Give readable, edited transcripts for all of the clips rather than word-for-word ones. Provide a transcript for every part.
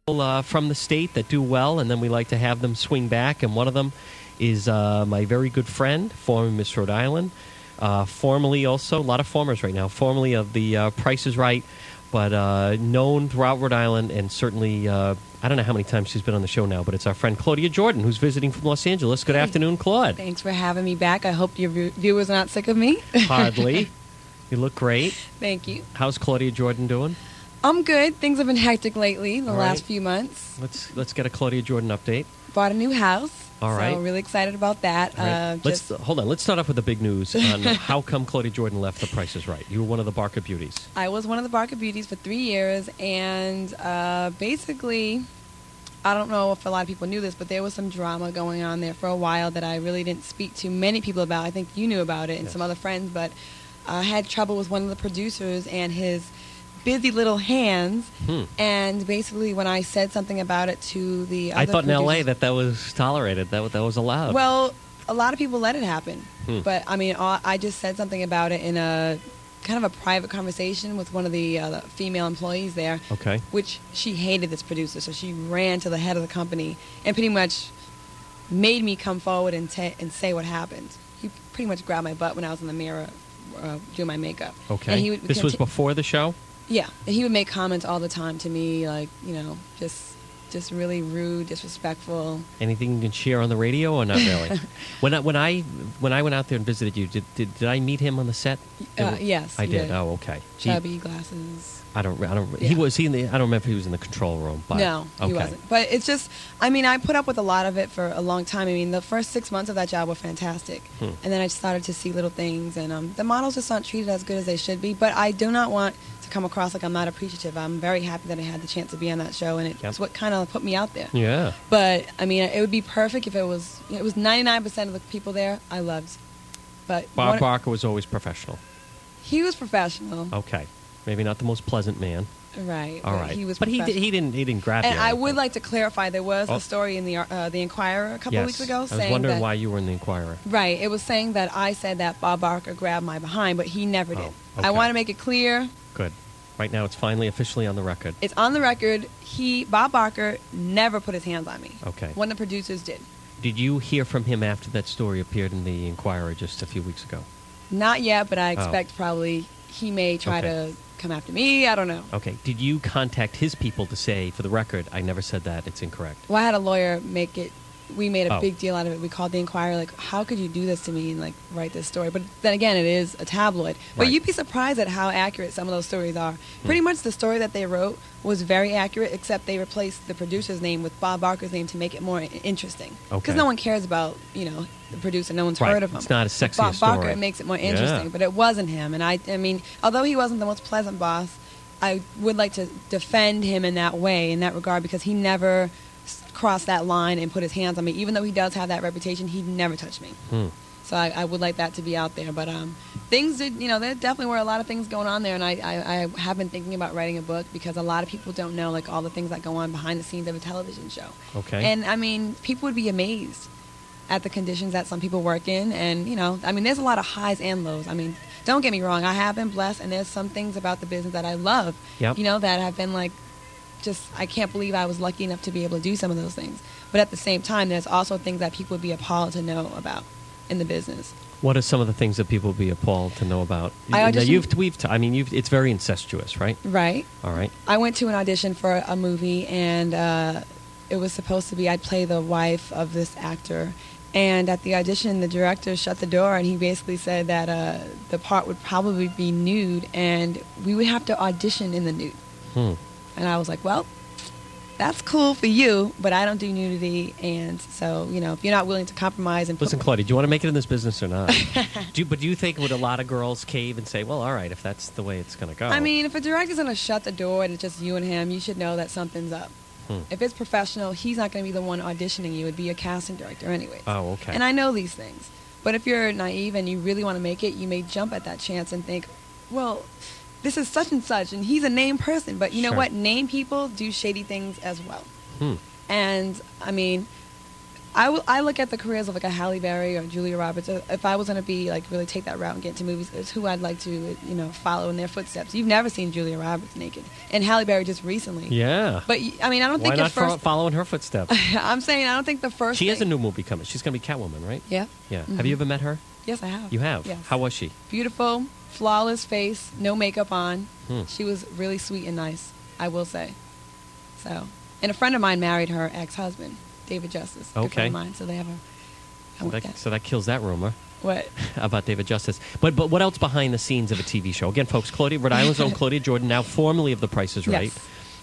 from the state that do well, and then we like to have them swing back. And one of them is my very good friend, former Miss Rhode Island, formerly also, a lot of formers right now, formerly of the Price is Right, but known throughout Rhode Island, and certainly, I don't know how many times she's been on the show now, but it's our friend Claudia Jordan, who's visiting from Los Angeles. Good afternoon, Claude. Thanks for having me back. I hope your viewers are not sick of me. Hardly. You look great. Thank you. How's Claudia Jordan doing? I'm good. Things have been hectic lately, the All last right. few months. Let's get a Claudia Jordan update. Bought a new house. All right. So really excited about that. All right. Hold on. Let's start off with the big news on how come Claudia Jordan left The Price is Right. You were one of the Barker Beauties. I was one of the Barker Beauties for 3 years, and basically, I don't know if a lot of people knew this, but there was some drama going on there for a while that I really didn't speak to many people about. I think you knew about it and Yes. some other friends, but I had trouble with one of the producers and his busy little hands. And basically, when I said something about it to the other I thought in L.A. producers- that was tolerated, that was allowed. Well, a lot of people let it happen. But, I mean, I just said something about it in a kind of a private conversation with one of the female employees there, Okay. which she hated this producer. So she ran to the head of the company and pretty much made me come forward and say what happened. He pretty much grabbed my butt when I was in the mirror doing my makeup. Okay. And he would This was before the show? Yeah, and he would make comments all the time to me, like, just really rude, disrespectful. Anything you can share on the radio or not really? when I went out there and visited you, did I meet him on the set? Yes, I you did. Oh, okay. Chubby glasses. I don't. Yeah. Was he in the? I don't remember if he was in the control room. But, No, he okay. wasn't. But it's just, I mean, I put up with a lot of it for a long time. I mean, the first 6 months of that job were fantastic. And then I started to see little things, and the models just aren't treated as good as they should be. But I do not want to come across like I'm not appreciative. I'm very happy that I had the chance to be on that show, and it's what kind of put me out there. Yeah. But, I mean, it would be perfect if it was 99% of the people there I loved. But Bob Barker was always professional. he was professional. Okay. Maybe not the most pleasant man. Right. All but right. He was but he professional. didn't grab you. And I would like to clarify, there was a story in the Inquirer a couple yes. weeks ago I saying was wondering that, why you were in the Inquirer. Right, it was saying that I said that Bob Barker grabbed my behind, but he never did. Oh, okay. I want to make it clear. Good. Right now, it's finally officially on the record. It's on the record. Bob Barker, never put his hands on me. Okay. One of the producers did. Did you hear from him after that story appeared in the Inquirer just a few weeks ago? Not yet, but I expect probably he may try to come after me. I don't know. Okay. Did you contact his people to say, for the record, I never said that, it's incorrect? Well, I had a lawyer make it. We made a Oh. big deal out of it. We called the Inquirer, like, how could you do this to me and, like, write this story? But then again, it is a tabloid. But Right. you'd be surprised at how accurate some of those stories are. Pretty much the story that they wrote was very accurate, except they replaced the producer's name with Bob Barker's name to make it more interesting. Okay. Because no one cares about, the producer. No one's Right. heard of him. It's not as sexy Bob a story. Barker, it makes it more interesting. Yeah. But it wasn't him. And I mean, although he wasn't the most pleasant boss, I would like to defend him in that way, in that regard, because he never crossed that line and put his hands on me. Even though he does have that reputation, he never touched me. So I would like that to be out there. But things did, there definitely were a lot of things going on there, and I have been thinking about writing a book because a lot of people don't know, like, all the things that go on behind the scenes of a television show. Okay. And, I mean, people would be amazed at the conditions that some people work in. And, there's a lot of highs and lows. I mean, don't get me wrong. I have been blessed, and there's some things about the business that I love, Yep. that have been, like, I can't believe I was lucky enough to be able to do some of those things. But at the same time, there's also things that people would be appalled to know about in the business. What are some of the things that people would be appalled to know about? I Now, auditioned- it's very incestuous, right? Right. All right. I went to an audition for a movie, and it was supposed to be I'd play the wife of this actor. And at the audition, the director shut the door, and he basically said that the part would probably be nude, and we would have to audition in the nude. And I was like, well, that's cool for you, but I don't do nudity, and so, if you're not willing to compromise and Listen, Claudia, do you want to make it in this business or not? do you think would a lot of girls cave and say, well, all right, if that's the way it's going to go? I mean, if a director's going to shut the door and it's just you and him, you should know that something's up. If it's professional, he's not going to be the one auditioning you. It'd be a casting director anyways. Oh, okay. And I know these things. But if you're naive and you really want to make it, you may jump at that chance and think, well, this is such and such, and he's a named person. But you know what? Named people do shady things as well. And, I mean, I look at the careers of like a Halle Berry or Julia Roberts. If I was going to be like really take that route and get into movies, it's who I'd like to follow in their footsteps. You've never seen Julia Roberts naked, and Halle Berry just recently. Yeah. But I mean, I don't Why think not at first following her footsteps? I'm saying I don't think the first. She has a new movie coming. She's going to be Catwoman, right? Yeah. Yeah. Mm-hmm. Have you ever met her? Yes, I have. You have? Yes. How was she? Beautiful, flawless face, no makeup on. Hmm. She was really sweet and nice, I will say. So, and a friend of mine married her ex-husband, David Justice. Good friend of mine. So they have a. So that kills that rumor. What? About David Justice. But what else behind the scenes of a TV show? Again, folks, Rhode Island's own Claudia Jordan, now formerly of The Price is Right, Yes.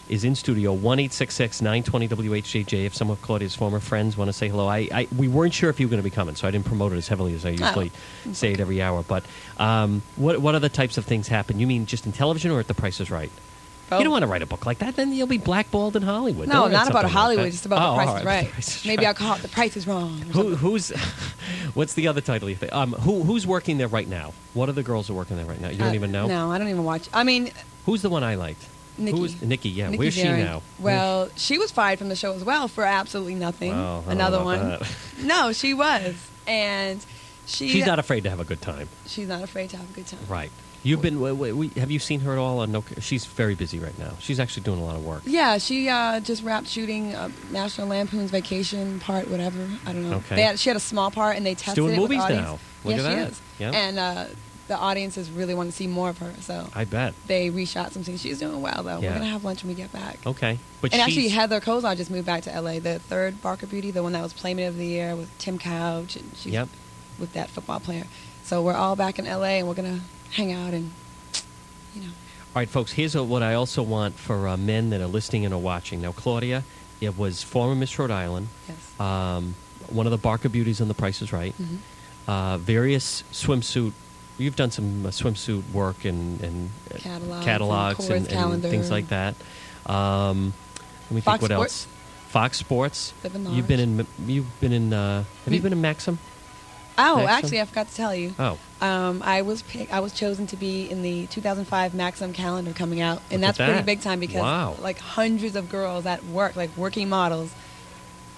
is in studio, 1-866-920-WHJJ. If some of Claudia's former friends want to say hello. We weren't sure if you were going to be coming, so I didn't promote it as heavily as I usually say it every hour. But what other types of things happen? You mean just in television or at The Price is Right? Both. You don't want to write a book like that. Then you'll be blackballed in Hollywood. No, Don't write not about something Hollywood, like just about The Price all is Right. The Price is Maybe Right. I'll call it The Price is Wrong. Who's what's the other title you think? Who's working there right now? What are the girls who are working there right now? You don't even know? No, I don't even watch. I mean, Who's the one I liked? Nikki. Nikki, yeah. Nikki Where's Daring. she now? Well, she was fired from the show as well for absolutely nothing. Well, I don't Another know about one. that. No, she was. And She's not afraid to have a good time. She's not afraid to have a good time. Right. You've been. Have you seen her at all? No, she's very busy right now. She's actually doing a lot of work. Yeah, she just wrapped shooting National Lampoon's Vacation part, whatever. I don't know. Okay. She had a small part, and they tested She's doing it with movies audience. now. Look yes, at she that. is. Yeah. And the audiences really want to see more of her, so I bet. they reshot some things. She's doing well, though. Yeah. We're going to have lunch when we get back. Okay. But And actually, Heather Kozar just moved back to L.A., the third Barker Beauty, the one that was Playmate of the Year with Tim Couch, and she's with that football player. So we're all back in L.A., and we're going to hang out and, All right, folks, here's what I also want for men that are listening and are watching. Now, Claudia, it was former Miss Rhode Island. Yes. One of the Barker Beauties on The Price is Right. Mm-hmm. Various swimsuit. You've done some swimsuit work and catalogs and things like that. Let me Fox think. What Sports. else? Fox Sports. Living You've been in. Have you been in Maxim? Oh, Maxim? actually, I forgot to tell you. Oh. I was chosen to be in the 2005 Maxim calendar coming out, and Look at that's pretty that. big time because Wow. like hundreds of girls at work, like working models,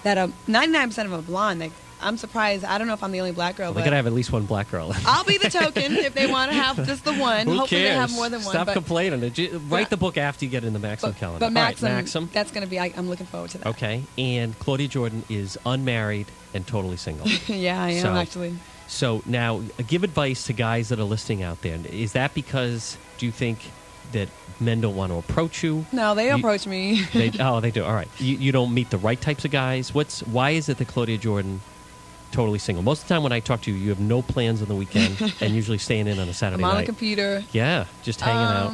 that are 99% of them are blonde. Like, I'm surprised. I don't know if I'm the only black girl, Well, they but gotta have at least one black girl. I'll be the token if they want to have just the one. Who Hopefully cares? they have more than one. Stop but, complaining. Write the book after you get in the Maxim calendar. But Maxim, All right, Maxim. that's going to be. I'm looking forward to that. Okay, and Claudia Jordan is unmarried and totally single. Yeah, I am So- actually. So now, give advice to guys that are listening out there. Is that because, do you think that men don't want to approach you? No, they approach me. They do. All right. You don't meet the right types of guys. Why is it that Claudia Jordan totally single? Most of the time when I talk to you, you have no plans on the weekend and usually staying in on a Saturday I'm on night. the computer. Yeah, just hanging out.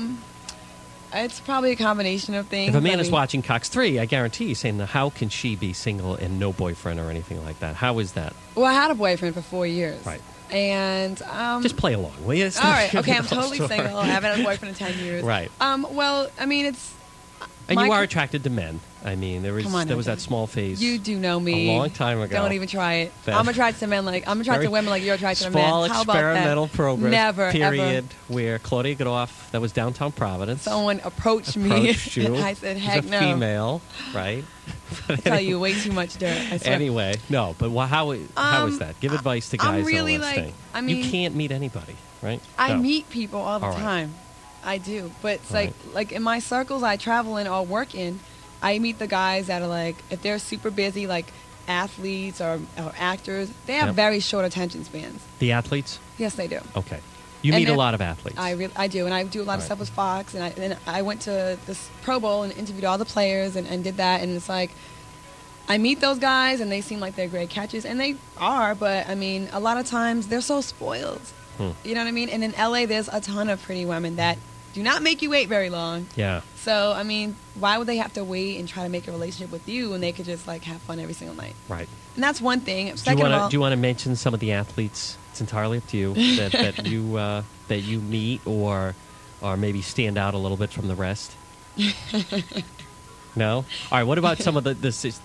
It's probably a combination of things. If a man is I mean, watching Cox 3, I guarantee he's saying, how can she be single and no boyfriend or anything like that? How is that? Well, I had a boyfriend for 4 years. Right. And Just play along, will you? It's all not right, gonna okay, be I'm the whole totally story. single. I haven't had a boyfriend in 10 years. Right. Well, I mean, it's. And my you are co- attracted to men. I mean, there was Come on now, that Dad. small phase. You do know me. A long time ago. Don't even try it. That- I'm attracted to men like I'm attracted to women like you're attracted to men. Small How about experimental that? program Never period ever. where Claudia got off. That was downtown Providence. Someone approached me. Approached you. I said, She's "Heck a no." female, right? I tell you way too much dirt. I swear. Anyway, no, but how is that? Give advice to guys I'm really that are listening. I mean, you can't meet anybody, right? I No. meet people all the All right. time. I do, but it's All like in my circles I travel in or work in, I meet the guys that are like, if they're super busy, like athletes or actors, they have Yep. very short attention spans. The athletes? Yes, they do. Okay. You And meet a then- lot of athletes. I do, and I do a lot of Right. stuff with Fox, and I went to this Pro Bowl and interviewed all the players and did that, and it's like, I meet those guys and they seem like they're great catches, and they are, but I mean, a lot of times they're so spoiled. You know what I mean? And in LA, there's a ton of pretty women that do not make you wait very long. Yeah. So, I mean, why would they have to wait and try to make a relationship with you when they could just like have fun every single night? Right. And that's one thing. Do Second of all, you want to mention some of the athletes? It's entirely up to you that you meet or maybe stand out a little bit from the rest. No. All right. What about some of this?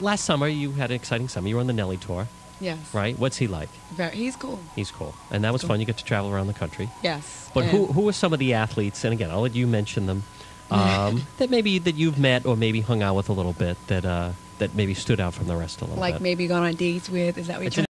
Last summer you had an exciting summer. You were on the Nelly tour, yes, right? What's he like? he's cool. He's cool, and that was fun. You get to travel around the country. Yes. But and- who are some of the athletes? And again, I'll let you mention them. That you've met or maybe hung out with a little bit that that maybe stood out from the rest a little Like bit. maybe gone on dates with? Is that what you're I trying